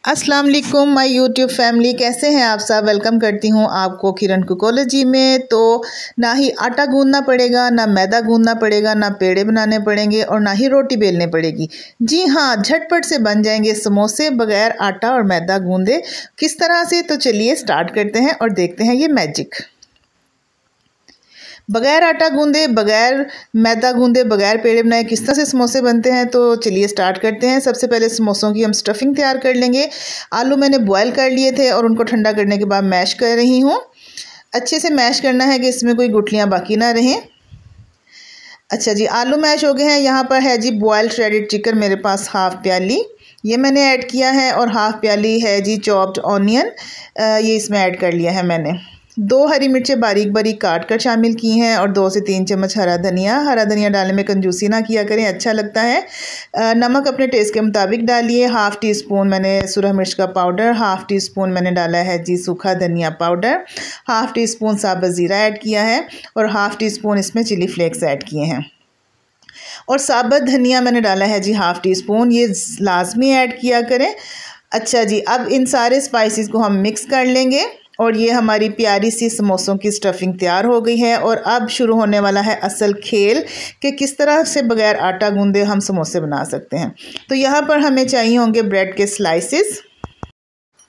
अस्सलाम वालेकुम my YouTube family, कैसे हैं आप सब। वेलकम करती हूं आपको किरण कुकोलॉजी में। तो ना ही आटा गूंदना पड़ेगा, ना मैदा गूंदना पड़ेगा, ना पेड़े बनाने पड़ेंगे और ना ही रोटी बेलने पड़ेगी। जी हाँ, झटपट से बन जाएंगे समोसे बगैर आटा और मैदा गूंदे। किस तरह से, तो चलिए स्टार्ट करते हैं और देखते हैं ये मैजिक। बगैर आटा गूंदे, बगैर मैदा गूंदे, बगैर पेड़े बनाए किस तरह से समोसे बनते हैं, तो चलिए स्टार्ट करते हैं। सबसे पहले समोसों की हम स्टफिंग तैयार कर लेंगे। आलू मैंने बॉयल कर लिए थे और उनको ठंडा करने के बाद मैश कर रही हूँ। अच्छे से मैश करना है कि इसमें कोई गुठलियाँ बाकी ना रहें। अच्छा जी, आलू मैश हो गए हैं। यहाँ पर है जी बॉयल श्रेडेड चिकन मेरे पास हाफ़ प्याली, ये मैंने ऐड किया है। और हाफ़ प्याली है जी चॉप्ड ऑनियन, ये इसमें ऐड कर लिया है मैंने। 2 हरी मिर्चें बारीक बारीक काट कर शामिल की हैं और 2 से 3 चम्मच हरा धनिया डालने में कंजूसी ना किया करें, अच्छा लगता है। नमक अपने टेस्ट के मुताबिक डालिए। हाफ़ टी स्पून मैंने सूरज मिर्च का पाउडर, हाफ़ टी स्पून मैंने डाला है जी सूखा धनिया पाउडर, हाफ़ टी स्पून साबुत ज़ीरा ऐड किया है और हाफ़ टी स्पून इसमें चिली फ्लेक्स ऐड किए हैं। और साबुत धनिया मैंने डाला है जी हाफ़ टी स्पून, ये लाजमी ऐड किया करें। अच्छा जी, अब इन सारे स्पाइसेस को हम मिक्स कर लेंगे और ये हमारी प्यारी सी समोसों की स्टफिंग तैयार हो गई है। और अब शुरू होने वाला है असल खेल कि किस तरह से बगैर आटा गूंदे हम समोसे बना सकते हैं। तो यहाँ पर हमें चाहिए होंगे ब्रेड के स्लाइसेस।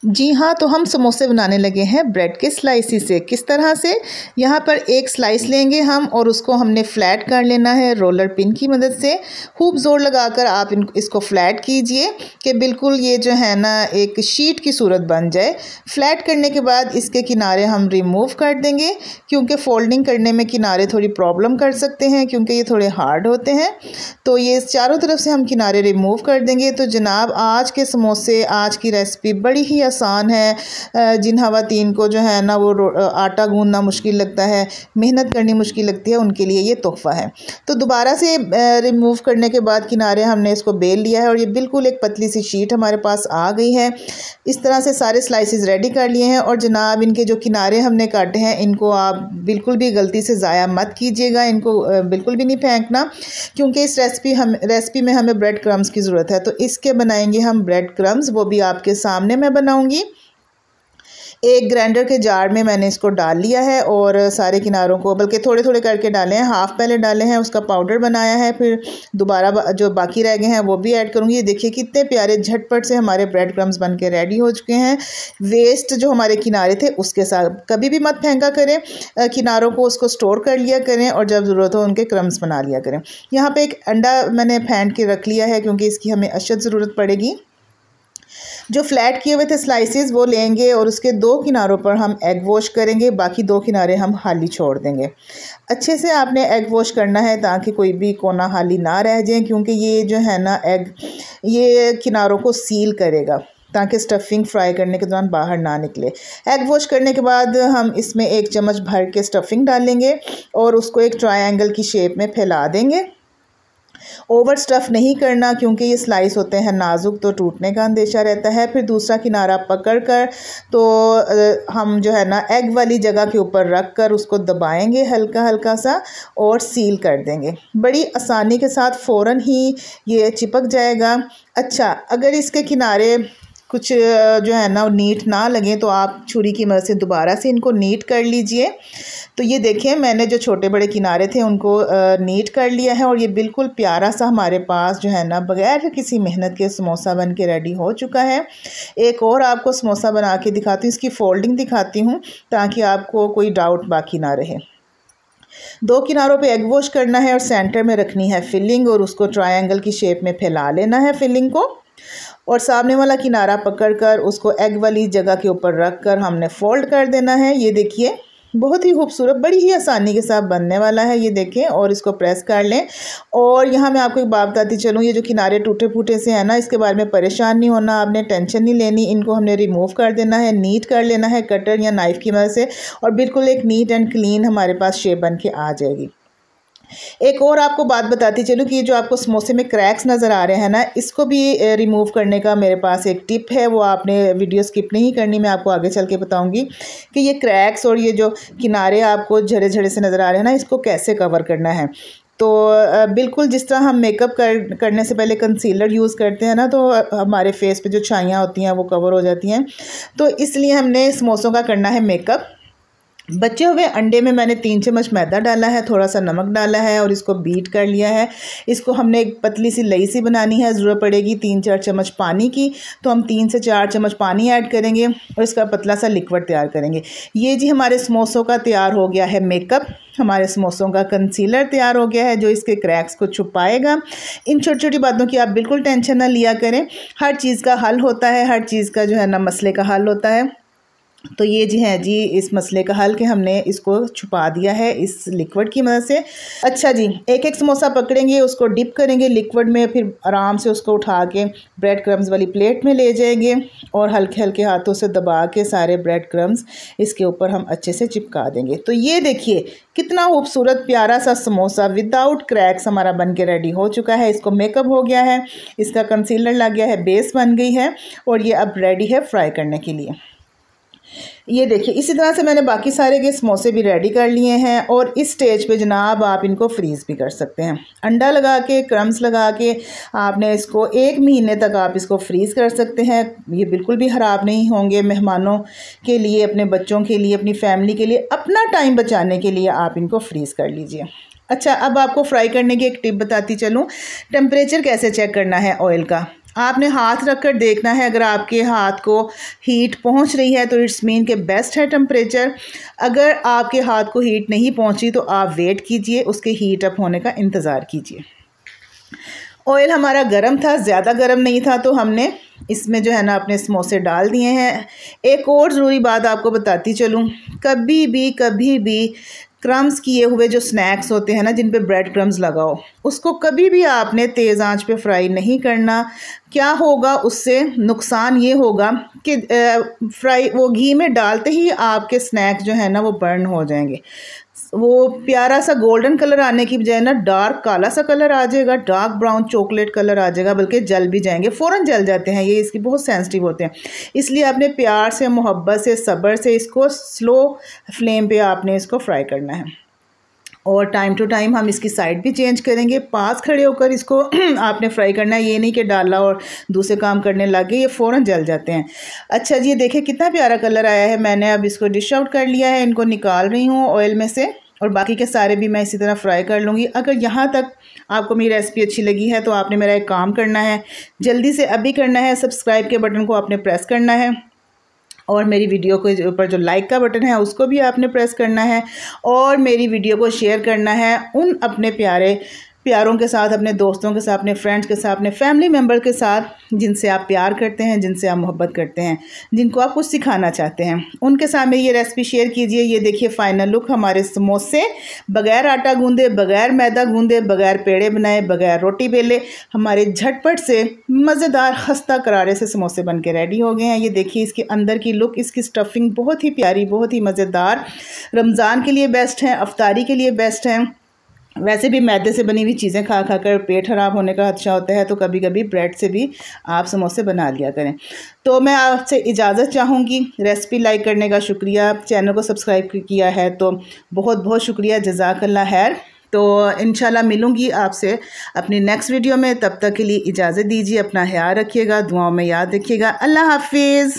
जी हाँ, तो हम समोसे बनाने लगे हैं ब्रेड के स्लाइसिस से। किस तरह से, यहाँ पर एक स्लाइस लेंगे हम और उसको हमने फ़्लैट कर लेना है रोलर पिन की मदद से। खूब ज़ोर लगाकर आप इसको फ़्लैट कीजिए कि बिल्कुल ये जो है ना एक शीट की सूरत बन जाए। फ़्लैट करने के बाद इसके किनारे हम रिमूव कर देंगे, क्योंकि फ़ोल्डिंग करने में किनारे थोड़ी प्रॉब्लम कर सकते हैं क्योंकि ये थोड़े हार्ड होते हैं। तो ये चारों तरफ से हम किनारे रिमूव कर देंगे। तो जनाब, आज के समोसे, आज की रेसिपी बड़ी ही आसान है। जिन खवातीन को जो है ना वो आटा गूंदना मुश्किल लगता है, मेहनत करनी मुश्किल लगती है, उनके लिए ये तोहफ़ा है। तो दोबारा से रिमूव करने के बाद किनारे हमने इसको बेल लिया है और ये बिल्कुल एक पतली सी शीट हमारे पास आ गई है। इस तरह से सारे स्लाइसेस रेडी कर लिए हैं। और जनाब, इनके जो किनारे हमने काटे हैं इनको आप बिल्कुल भी गलती से ज़ाया मत कीजिएगा, इनको बिल्कुल भी नहीं फेंकना, क्योंकि इस रेसिपी में हमें ब्रेड क्रम्स की ज़रूरत है। तो इसके बनाएंगे हम ब्रेड क्रम्स, वो भी आपके सामने मैं बनाऊंगी। एक ग्राइंडर के जार में मैंने इसको डाल लिया है और सारे किनारों को, बल्कि थोड़े थोड़े करके डाले हैं, हाफ़ पहले डाले हैं, उसका पाउडर बनाया है, फिर दोबारा जो बाकी रह गए हैं वो भी ऐड करूँगी। ये देखिए कितने प्यारे झटपट से हमारे ब्रेड क्रम्स बन के रेडी हो चुके हैं। वेस्ट जो हमारे किनारे थे उसके साथ कभी भी मत फेंका करें, किनारों को उसको स्टोर कर लिया करें और जब ज़रूरत हो उनके क्रम्स बना लिया करें। यहाँ पर एक अंडा मैंने फेंट के रख लिया है क्योंकि इसकी हमें अशद ज़रूरत पड़ेगी। जो फ्लैट किए हुए थे स्लाइसेस वो लेंगे और उसके 2 किनारों पर हम एग वॉश करेंगे, बाकी 2 किनारे हम खाली छोड़ देंगे। अच्छे से आपने एग वॉश करना है ताकि कोई भी कोना खाली ना रह जाए, क्योंकि ये जो है ना एग ये किनारों को सील करेगा ताकि स्टफिंग फ्राई करने के दौरान बाहर ना निकले। एग वॉश करने के बाद हम इसमें 1 चम्मच भर के स्टफिंग डालेंगे और उसको एक ट्रायंगल की शेप में फैला देंगे। ओवर स्टफ़ नहीं करना क्योंकि ये स्लाइस होते हैं नाजुक, तो टूटने का अंदेशा रहता है। फिर दूसरा किनारा पकड़कर तो हम जो है ना एग वाली जगह के ऊपर रख कर उसको दबाएंगे हल्का हल्का सा और सील कर देंगे। बड़ी आसानी के साथ फ़ौरन ही ये चिपक जाएगा। अच्छा, अगर इसके किनारे कुछ जो है ना नीट ना लगे तो आप छुरी की मदद से दोबारा से इनको नीट कर लीजिए। तो ये देखें, मैंने जो छोटे बड़े किनारे थे उनको नीट कर लिया है और ये बिल्कुल प्यारा सा हमारे पास जो है ना बग़ैर किसी मेहनत के समोसा बन के रेडी हो चुका है। एक और आपको समोसा बना के दिखाती हूँ, इसकी फ़ोल्डिंग दिखाती हूँ ताकि आपको कोई डाउट बाकी ना रहे। 2 किनारों पे एग वॉश करना है और सेंटर में रखनी है फिलिंग और उसको ट्रायंगल की शेप में फैला लेना है फिलिंग को, और सामने वाला किनारा पकड़कर उसको एग वाली जगह के ऊपर रख कर हमने फ़ोल्ड कर देना है। ये देखिए बहुत ही खूबसूरत, बड़ी ही आसानी के साथ बनने वाला है, ये देखें। और इसको प्रेस कर लें। और यहाँ मैं आपको एक बात बताती चलूँ, ये जो किनारे टूटे फूटे से है ना, इसके बारे में परेशान नहीं होना, आपने टेंशन नहीं लेनी। इनको हमने रिमूव कर देना है, नीट कर लेना है कटर या नाइफ़ की मदद से, और बिल्कुल एक नीट एंड क्लीन हमारे पास शेप बन के आ जाएगी। एक और आपको बात बताती चलूँ कि ये जो आपको समोसे में क्रैक्स नज़र आ रहे हैं ना, इसको भी रिमूव करने का मेरे पास एक टिप है, वो आपने वीडियो स्किप नहीं करनी, मैं आपको आगे चल के बताऊंगी कि ये क्रैक्स और ये जो किनारे आपको झड़े झड़े से नज़र आ रहे हैं ना, इसको कैसे कवर करना है। तो बिल्कुल जिस तरह हम मेकअप करने से पहले कंसीलर यूज़ करते हैं ना, तो हमारे फेस पे जो छाइयाँ होती हैं वो कवर हो जाती हैं। तो इसलिए हमने समोसों का करना है मेकअप। बचे हुए अंडे में मैंने 3 चम्मच मैदा डाला है, थोड़ा सा नमक डाला है और इसको बीट कर लिया है। इसको हमने एक पतली सी लई सी बनानी है, ज़रूरत पड़ेगी 3-4 चम्मच पानी की, तो हम 3 से 4 चम्मच पानी ऐड करेंगे और इसका पतला सा लिक्विड तैयार करेंगे। ये जी हमारे समोसों का तैयार हो गया है मेकअप, हमारे समोसों का कंसीलर तैयार हो गया है जो इसके क्रैक्स को छुपाएगा। इन छोटी छोटी बातों की आप बिल्कुल टेंशन ना लिया करें, हर चीज़ का हल होता है, हर चीज़ का जो है ना मसले का हल होता है। तो ये जी है जी इस मसले का हल कि हमने इसको छुपा दिया है इस लिक्विड की मदद से। अच्छा जी, एक एक समोसा पकड़ेंगे, उसको डिप करेंगे लिक्विड में, फिर आराम से उसको उठा के ब्रेड क्रम्स वाली प्लेट में ले जाएंगे और हल्के हल्के हाथों से दबा के सारे ब्रेड क्रम्स इसके ऊपर हम अच्छे से चिपका देंगे। तो ये देखिए कितना खूबसूरत प्यारा सा समोसा विदाउट क्रैक्स हमारा बन के रेडी हो चुका है। इसको मेकअप हो गया है, इसका कंसीलर लग गया है, बेस बन गई है और ये अब रेडी है फ्राई करने के लिए। ये देखिए इसी तरह से मैंने बाकी सारे के समोसे भी रेडी कर लिए हैं और इस स्टेज पे जनाब आप इनको फ्रीज़ भी कर सकते हैं। अंडा लगा के, क्रम्स लगा के आपने इसको 1 महीने तक आप इसको फ्रीज़ कर सकते हैं। ये बिल्कुल भी ख़राब नहीं होंगे। मेहमानों के लिए, अपने बच्चों के लिए, अपनी फैमिली के लिए, अपना टाइम बचाने के लिए आप इनको फ्रीज़ कर लीजिए। अच्छा, अब आपको फ्राई करने की एक टिप बताती चलूँ। टेम्परेचर कैसे चेक करना है ऑयल का, आपने हाथ रख कर देखना है। अगर आपके हाथ को हीट पहुंच रही है तो इट्स मीन के बेस्ट है टेम्परेचर। अगर आपके हाथ को हीट नहीं पहुंची तो आप वेट कीजिए, उसके हीट अप होने का इंतज़ार कीजिए। ऑयल हमारा गर्म था, ज़्यादा गर्म नहीं था, तो हमने इसमें जो है ना अपने समोसे डाल दिए हैं। एक और ज़रूरी बात आपको बताती चलूँ, कभी भी क्रम्स किए हुए जो स्नैक्स होते हैं ना, जिन पे ब्रेड क्रम्स लगाओ, उसको कभी भी आपने तेज़ आंच पे फ्राई नहीं करना। क्या होगा उससे नुकसान ये होगा कि फ्राई वो घी में डालते ही आपके स्नैक्स जो है ना वो बर्न हो जाएंगे। वो प्यारा सा गोल्डन कलर आने की बजाय ना डार्क काला सा कलर आ जाएगा, डार्क ब्राउन चॉकलेट कलर आ जाएगा, बल्कि जल भी जाएंगे, फ़ौरन जल जाते हैं ये, इसकी बहुत सेंसिटिव होते हैं। इसलिए आपने प्यार से, मोहब्बत से, सब्र से इसको स्लो फ्लेम पे आपने इसको फ्राई करना है और टाइम टू टाइम हम इसकी साइड भी चेंज करेंगे। पास खड़े होकर इसको आपने फ्राई करना है, ये नहीं कि डाला और दूसरे काम करने लगे, ये फ़ौरन जल जाते हैं। अच्छा जी, ये देखिए कितना प्यारा कलर आया है। मैंने अब इसको डिश आउट कर लिया है, इनको निकाल रही हूँ ऑयल में से और बाकी के सारे भी मैं इसी तरह फ्राई कर लूँगी। अगर यहाँ तक आपको मेरी रेसिपी अच्छी लगी है तो आपने मेरा एक काम करना है, जल्दी से अभी करना है, सब्सक्राइब के बटन को आपने प्रेस करना है और मेरी वीडियो के ऊपर जो लाइक का बटन है उसको भी आपने प्रेस करना है और मेरी वीडियो को शेयर करना है उन अपने प्यारों के साथ, अपने दोस्तों के साथ, अपने फ्रेंड्स के साथ, अपने फैमिली मेम्बर के साथ जिनसे आप प्यार करते हैं, जिनसे आप मोहब्बत करते हैं, जिनको आप कुछ सिखाना चाहते हैं, उनके साथ मेरी ये रेसिपी शेयर कीजिए। ये देखिए फ़ाइनल लुक हमारे समोसे, बग़ैर आटा गूंदे, बग़ैर मैदा गूंदे, बग़ैर पेड़े बनाए, बग़ैर रोटी बेले, हमारे झटपट से मज़ेदार खस्ता करारे से समोसे बन के रेडी हो गए हैं। ये देखिए इसके अंदर की लुक, इसकी स्टफिंग बहुत ही प्यारी, बहुत ही मज़ेदार। रमज़ान के लिए बेस्ट हैं, अफ्तारी के लिए बेस्ट हैं। वैसे भी मैदे से बनी हुई चीज़ें खा कर पेट ख़राब होने का खदशा होता है, तो कभी कभी ब्रेड से भी आप समोसे बना लिया करें। तो मैं आपसे इजाज़त चाहूँगी। रेसिपी लाइक करने का शुक्रिया, चैनल को सब्सक्राइब किया है तो बहुत बहुत शुक्रिया, जज़ाकल्लाह खैर। तो इंशाल्लाह मिलूँगी आपसे अपनी नेक्स्ट वीडियो में, तब तक के लिए इजाज़त दीजिए। अपना ख्याल रखिएगा, दुआओं में याद रखिएगा। अल्लाह हाफिज़।